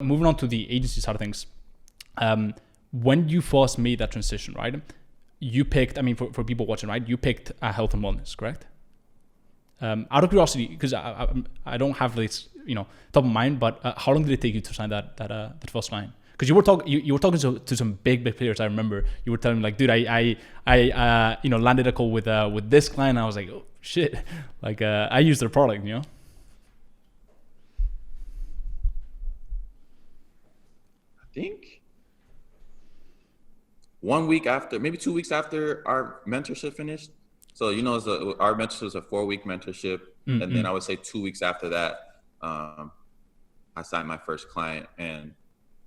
Moving on to the agency side of things, when you first made that transition, right? You picked, I mean, for people watching, right? You picked health and wellness, correct? Out of curiosity, because I don't have this, top of mind, but how long did it take you to sign that first client? Because you were talking to some big players. I remember you were telling me like, dude, I landed a call with this client. And I was like, oh shit, like I use their product, I think 1 week after, maybe 2 weeks after our mentorship finished. So, our mentorship was a 4-week mentorship. Mm-hmm. And then I would say 2 weeks after that, I signed my first client. And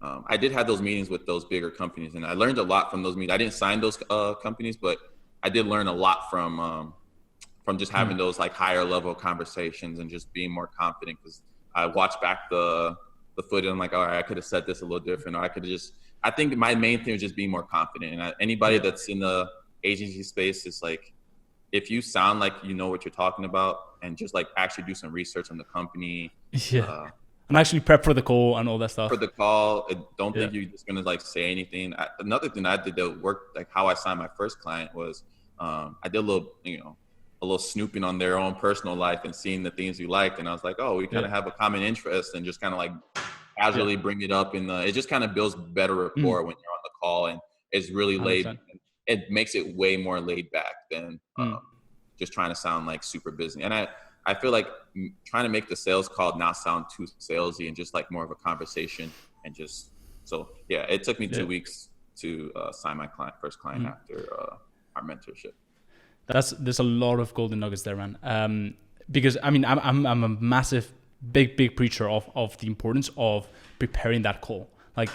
I did have those meetings with those bigger companies. And I learned a lot from those meetings. I didn't sign those companies, but I did learn a lot from just having those like higher level conversations and just being more confident. Because I watched back the footage and I'm like, all right, I could have said this a little different, or I could have I think my main thing was just being more confident. And anybody that's in the agency space is like, if you sound like you know what you're talking about and just like actually do some research on the company. Yeah. And actually prep for the call and all that stuff. For the call, don't think you're just gonna like say anything. Another thing I did that worked, like how I signed my first client was, I did a little snooping on their own personal life and seeing the things you liked. And I was like, oh, we kind of have a common interest, and just kind of like casually bring it up. It just kind of builds better rapport when you're on the call, and it's really 100%. It makes it way more laid back than just trying to sound like super busy. And I feel like trying to make the sales call not sound too salesy and just like more of a conversation. And it took me 2 weeks to sign my first client after our mentorship. There's a lot of golden nuggets there, man. Because I mean, I'm a massive, big preacher of the importance of preparing that call, like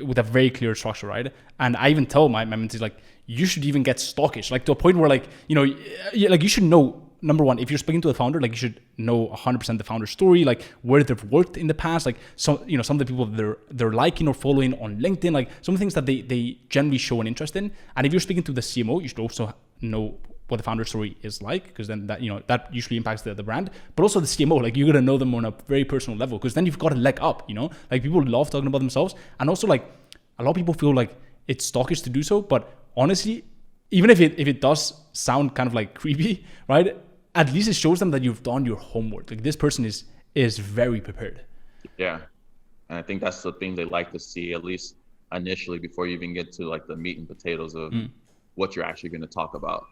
with a very clear structure, right? And I even tell my mentees, like, you should even get stockish, like to a point where like, like you should know, number one, if you're speaking to a founder, like you should know 100% the founder's story, like where they've worked in the past, like some of the people they're liking or following on LinkedIn, like some things that they generally show an interest in. And if you're speaking to the CMO, you should also know what the founder story is like, because then that usually impacts the brand. But also the CMO, like you're gonna know them on a very personal level, because then you've got a leg up, like people love talking about themselves. And also like a lot of people feel like it's stockish to do so, but honestly, even if it does sound kind of like creepy, right, at least it shows them that you've done your homework. Like this person is very prepared. Yeah, and I think that's the thing they like to see, at least initially, before you even get to like the meat and potatoes of what you're actually going to talk about.